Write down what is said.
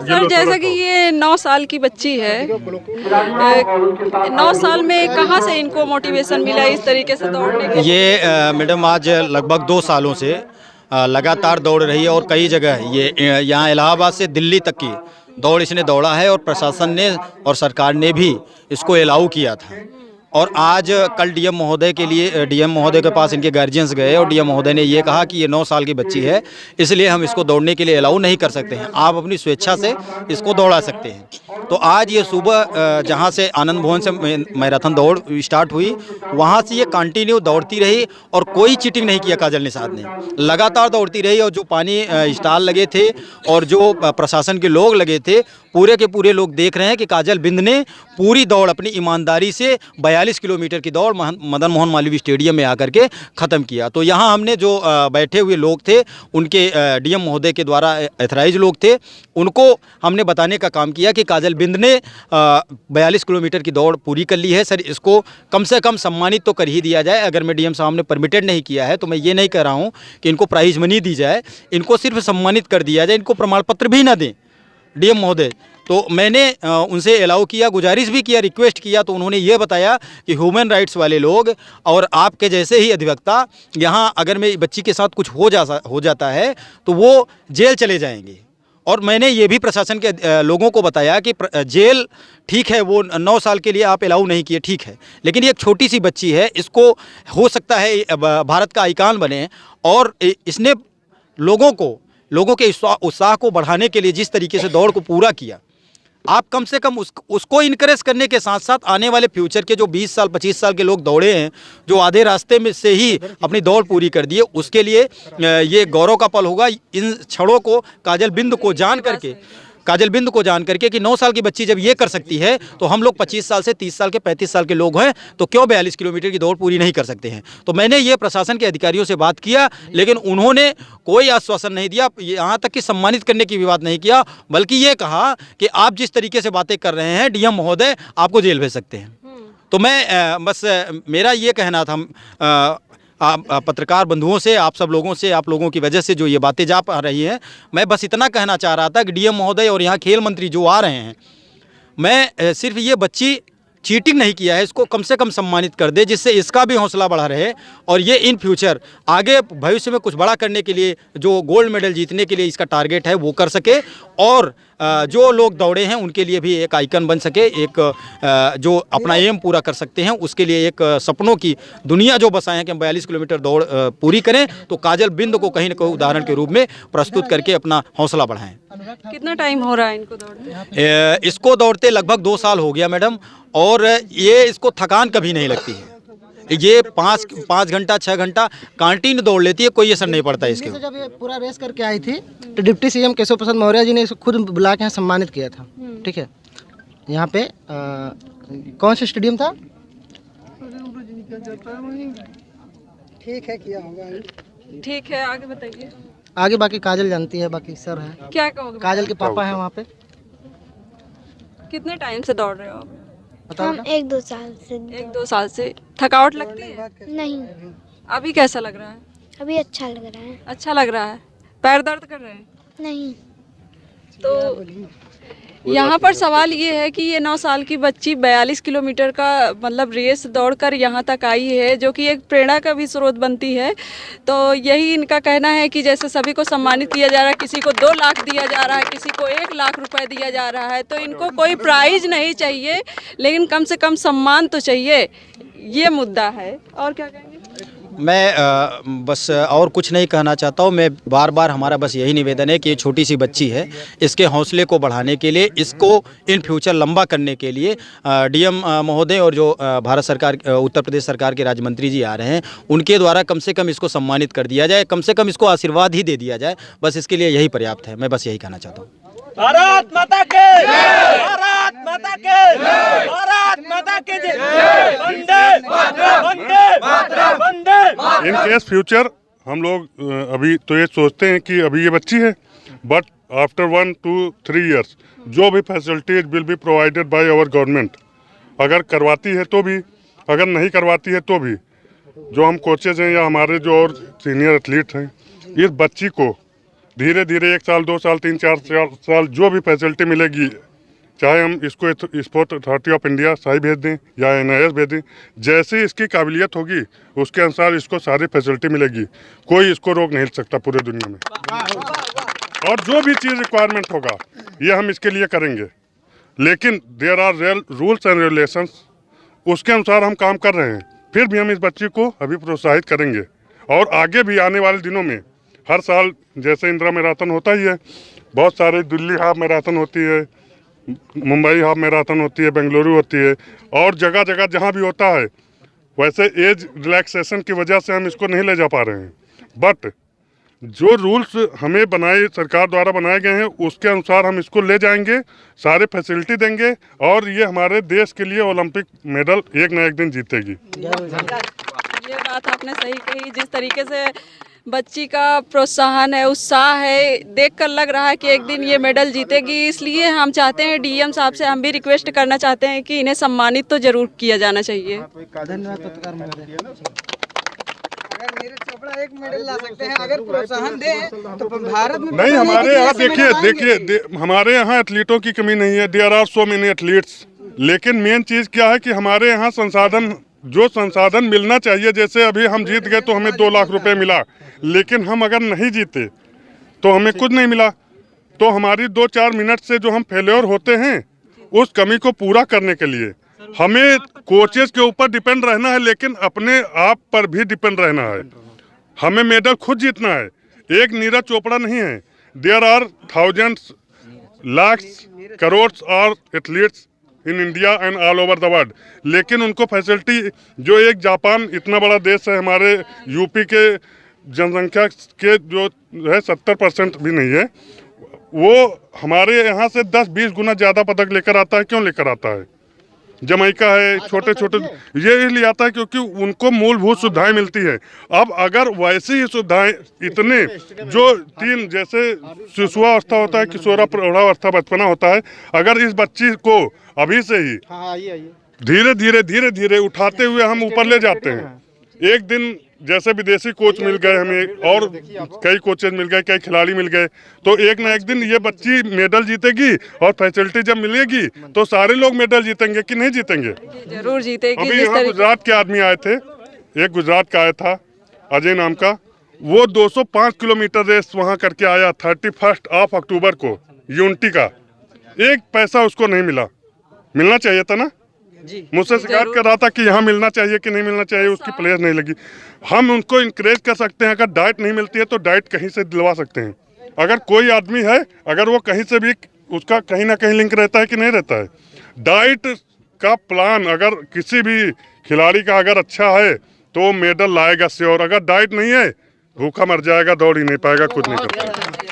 Sir जैसे कि ये 9 साल की बच्ची है, 9 साल में कहाँ से इनको मोटिवेशन मिला इस तरीके से दौड़ने के लिए? ये मैडम आज लगभग 2 सालों से लगातार दौड़ रही है और कई जगह ये यहाँ इलाहाबाद से दिल्ली तक की दौड़ इसने दौड़ा है और प्रशासन ने और सरकार ने भी इसको अलाउ किया था। और आज कल डीएम महोदय के लिए डीएम महोदय के पास इनके गार्जियंस गए और डीएम महोदय ने ये कहा कि ये 9 साल की बच्ची है, इसलिए हम इसको दौड़ने के लिए अलाउ नहीं कर सकते हैं, आप अपनी स्वेच्छा से इसको दौड़ा सकते हैं। तो आज ये सुबह जहाँ से आनंद भवन से मैराथन दौड़ स्टार्ट हुई, वहाँ से ये कंटिन्यू दौड़ती रही और कोई चीटिंग नहीं किया काजल निषाद ने, लगातार दौड़ती रही। और जो पानी स्टॉल लगे थे और जो प्रशासन के लोग लगे थे, पूरे के पूरे लोग देख रहे हैं कि काजल बिंद ने पूरी दौड़ अपनी ईमानदारी से 42 किलोमीटर की दौड़ मदन मोहन मालवीय स्टेडियम में आकर के ख़त्म किया। तो यहाँ हमने जो बैठे हुए लोग थे, उनके डीएम महोदय के द्वारा एथराइज लोग थे, उनको हमने बताने का काम किया कि काजल बिंद ने 42 किलोमीटर की दौड़ पूरी कर ली है। सर इसको कम से कम सम्मानित तो कर ही दिया जाए। अगर मैं डीएम साहब ने परमिटेड नहीं किया है तो मैं ये नहीं कह रहा हूँ कि इनको प्राइज़ मनी दी जाए, इनको सिर्फ सम्मानित कर दिया जाए, इनको प्रमाण पत्र भी ना दें डीएम महोदय। तो मैंने उनसे अलाउ किया, गुजारिश भी किया, रिक्वेस्ट किया, तो उन्होंने ये बताया कि ह्यूमन राइट्स वाले लोग और आपके जैसे ही अधिवक्ता यहाँ अगर मेरी बच्ची के साथ कुछ हो जाता है तो वो जेल चले जाएंगे। और मैंने ये भी प्रशासन के लोगों को बताया कि जेल ठीक है, वो 9 साल के लिए आप अलाउ नहीं किए, ठीक है, लेकिन ये एक छोटी सी बच्ची है, इसको हो सकता है भारत का आइकॉन बने। और इसने लोगों के उत्साह को बढ़ाने के लिए जिस तरीके से दौड़ को पूरा किया, आप कम से कम उसको इनकरेज करने के साथ साथ आने वाले फ्यूचर के जो 20 साल 25 साल के लोग दौड़े हैं, जो आधे रास्ते में से ही अपनी दौड़ पूरी कर दिए, उसके लिए ये गौरव का पल होगा। इन क्षणों को काजल बिंद को जान करके कि 9 साल की बच्ची जब ये कर सकती है तो हम लोग 25 साल से 30 साल के 35 साल के लोग हैं तो क्यों 42 किलोमीटर की दौड़ पूरी नहीं कर सकते हैं। तो मैंने ये प्रशासन के अधिकारियों से बात किया, लेकिन उन्होंने कोई आश्वासन नहीं दिया, यहाँ तक कि सम्मानित करने की भी बात नहीं किया, बल्कि ये कहा कि आप जिस तरीके से बातें कर रहे हैं डीएम महोदय आपको जेल भेज सकते हैं। तो मैं बस मेरा ये कहना था पत्रकार बंधुओं से, आप सब लोगों से, आप लोगों की वजह से जो ये बातें जा पा रही हैं, मैं बस इतना कहना चाह रहा था कि डीएम महोदय और यहाँ खेल मंत्री जो आ रहे हैं, मैं सिर्फ ये बच्ची चीटिंग नहीं किया है, इसको कम से कम सम्मानित कर दे, जिससे इसका भी हौसला बढ़ा रहे और ये इन फ्यूचर आगे भविष्य में कुछ बड़ा करने के लिए, जो गोल्ड मेडल जीतने के लिए इसका टारगेट है वो कर सके, और जो लोग दौड़े हैं उनके लिए भी एक आइकन बन सके, एक जो अपना एम पूरा कर सकते हैं, उसके लिए एक सपनों की दुनिया जो बसाए हैं कि हम 42 किलोमीटर दौड़ पूरी करें, तो काजल बिंद को कहीं ना कहीं उदाहरण के रूप में प्रस्तुत करके अपना हौसला बढ़ाएं। कितना टाइम हो रहा है इनको दौड़ने? इसको दौड़ते लगभग 2 साल हो गया मैडम, और ये इसको थकान कभी नहीं लगती है। ये 5 घंटा 6 घंटा कंटिन्यू दौड़ लेती है, कोई असर नहीं पड़ता इसके। जब ये पूरा रेस करके आई थी तो डिप्टी सीएम केशव प्रसाद मौर्य जी ने इसको खुद बुला के यहाँ सम्मानित किया था। ठीक है, यहाँ पे कौन सा स्टेडियम था? ठीक है, किया होगा। ठीक है, आगे बताइए। आगे बाकी काजल जानती है, बाकी सर है। क्या कहोगे? काजल के पापा हैं वहाँ पे। कितने टाइम से दौड़ रहे हो आप? हम 1-2 साल से। 1-2 साल से। थकावट लगती है? नहीं, अभी कैसा लग रहा है? अभी अच्छा लग रहा है। अच्छा लग रहा है। पैर दर्द कर रहे हैं? नहीं। तो यहाँ पर सवाल ये है कि ये 9 साल की बच्ची 42 किलोमीटर का मतलब रेस दौड़कर यहाँ तक आई है, जो कि एक प्रेरणा का भी स्रोत बनती है। तो यही इनका कहना है कि जैसे सभी को सम्मानित किया जा रहा है, किसी को 2 लाख दिया जा रहा है, किसी को 1 लाख रुपए दिया जा रहा है, तो इनको कोई प्राइज नहीं चाहिए, लेकिन कम से कम सम्मान तो चाहिए, ये मुद्दा है। और क्या कहेंगे? मैं बस और कुछ नहीं कहना चाहता हूँ। मैं बार बार हमारा बस यही निवेदन है कि ये छोटी सी बच्ची है, इसके हौसले को बढ़ाने के लिए, इसको इन फ्यूचर लंबा करने के लिए डीएम महोदय और जो भारत सरकार, उत्तर प्रदेश सरकार के राज्य मंत्री जी आ रहे हैं, उनके द्वारा कम से कम इसको सम्मानित कर दिया जाए, कम से कम इसको आशीर्वाद ही दे दिया जाए, बस इसके लिए यही पर्याप्त है। मैं बस यही कहना चाहता हूँ। भारत माता के जय, भारत माता के जय, भारत माता के जय, वंदे मातरम, वंदे मातरम, वंदे। इन केस फ्यूचर हम लोग अभी तो ये सोचते हैं कि अभी ये बच्ची है, बट आफ्टर 1 to 3 years जो भी facilities will be provided by our government, अगर करवाती है तो भी, अगर नहीं करवाती है तो भी, जो हम कोचेज हैं या हमारे जो और सीनियर एथलीट हैं, इस बच्ची को धीरे धीरे 1 साल 2 साल 3 4 साल जो भी फैसिलिटी मिलेगी, चाहे हम इसको sport authority of India Sai भेज दें या NIS भेज दें, जैसी इसकी काबिलियत होगी उसके अनुसार इसको सारी फैसिलिटी मिलेगी। कोई इसको रोक नहीं सकता पूरे दुनिया में। और जो भी चीज़ रिक्वायरमेंट होगा ये हम इसके लिए करेंगे, लेकिन there are real rules and regulations, उसके अनुसार हम काम कर रहे हैं। फिर भी हम इस बच्ची को अभी प्रोत्साहित करेंगे और आगे भी आने वाले दिनों में हर साल जैसे इंदिरा मैराथन होता ही है, बहुत सारे दिल्ली हाफ मैराथन होती है, मुंबई हाफ मैराथन होती है, बेंगलुरु होती है, और जगह जगह जहाँ भी होता है, वैसे एज रिलैक्सेशन की वजह से हम इसको नहीं ले जा पा रहे हैं। बट जो रूल्स हमें सरकार द्वारा बनाए गए हैं उसके अनुसार हम इसको ले जाएंगे, सारे फैसिलिटी देंगे और ये हमारे देश के लिए ओलंपिक मेडल एक न एक दिन जीतेगी। ये बात आपने सही कही। जिस तरीके से बच्ची का प्रोत्साहन है, उत्साह है, देखकर लग रहा है कि एक दिन ये मेडल जीतेगी। इसलिए हम चाहते हैं DM साहब से हम भी रिक्वेस्ट करना चाहते हैं कि इन्हें सम्मानित तो जरूर किया जाना चाहिए। धन्यवाद पत्रकार महोदय। अगर नीरज चोपड़ा एक मेडल ला सकते हैं, अगर प्रोत्साहन दें तो भारत में नहीं, हमारे यहाँ देखिए हमारे यहाँ एथलीटों की कमी नहीं है, there are so many athletes, लेकिन मेन चीज़ क्या है कि हमारे यहाँ संसाधन मिलना चाहिए। जैसे अभी हम जीत गए तो हमें 2 लाख रुपए मिला, लेकिन हम अगर नहीं जीते तो हमें कुछ नहीं मिला। तो हमारी 2-4 मिनट से जो हम फेल्योर होते हैं उस कमी को पूरा करने के लिए हमें कोचेस के ऊपर डिपेंड रहना है, लेकिन अपने आप पर भी डिपेंड रहना है। हमें मेडल खुद जीतना है, एक नीरज चोपड़ा नहीं है। There are thousands, lakhs, crores are athletes in India and all over the world, लेकिन उनको फैसिलिटी जो एक जापान इतना बड़ा देश है, हमारे यूपी के जनसंख्या के जो है 70% भी नहीं है, वो हमारे यहाँ से 10-20 गुना ज़्यादा पदक लेकर आता है। क्यों लेकर आता है? जमैका है, छोटे छोटे ये इसलिए आता है क्योंकि उनको मूलभूत सुविधाएं मिलती है। अब अगर वैसी ही सुविधाएं इतने जो 3 जैसे शिशुआवस्था होता है, किशोरा प्रौढ़ावस्था, बचपना होता है, अगर इस बच्ची को अभी से ही धीरे धीरे उठाते हुए हम ऊपर ले जाते हैं, एक दिन जैसे विदेशी कोच मिल गए हमें और कई कोचेज मिल गए, कई खिलाड़ी मिल गए, तो एक न एक दिन ये बच्ची मेडल जीतेगी और फैसिलिटी जब मिलेगी तो सारे लोग मेडल जीतेंगे कि नहीं जीतेंगे? जरूर जीतेगी। अभी यहाँ गुजरात के आदमी आए थे, एक गुजरात का आया था अजय नाम का, वो 205 किलोमीटर रेस वहाँ करके आया 31 अक्टूबर को यूनिटी का। एक पैसा उसको नहीं मिला, मिलना चाहिए था ना। मुझसे शिकायत कर रहा था कि यहाँ मिलना चाहिए कि नहीं मिलना चाहिए, उसकी प्लेस नहीं लगी। हम उनको इंकरेज कर सकते हैं, अगर डाइट नहीं मिलती है तो डाइट कहीं से दिलवा सकते हैं। अगर कोई आदमी है, अगर वो कहीं से भी उसका कहीं ना कहीं लिंक रहता है कि नहीं रहता है, डाइट का प्लान अगर किसी भी खिलाड़ी का अगर अच्छा है तो मेडल लाएगा श्योर। अगर डाइट नहीं है भूखा मर जाएगा, दौड़ ही नहीं पाएगा, कुछ नहीं कर पाएगा।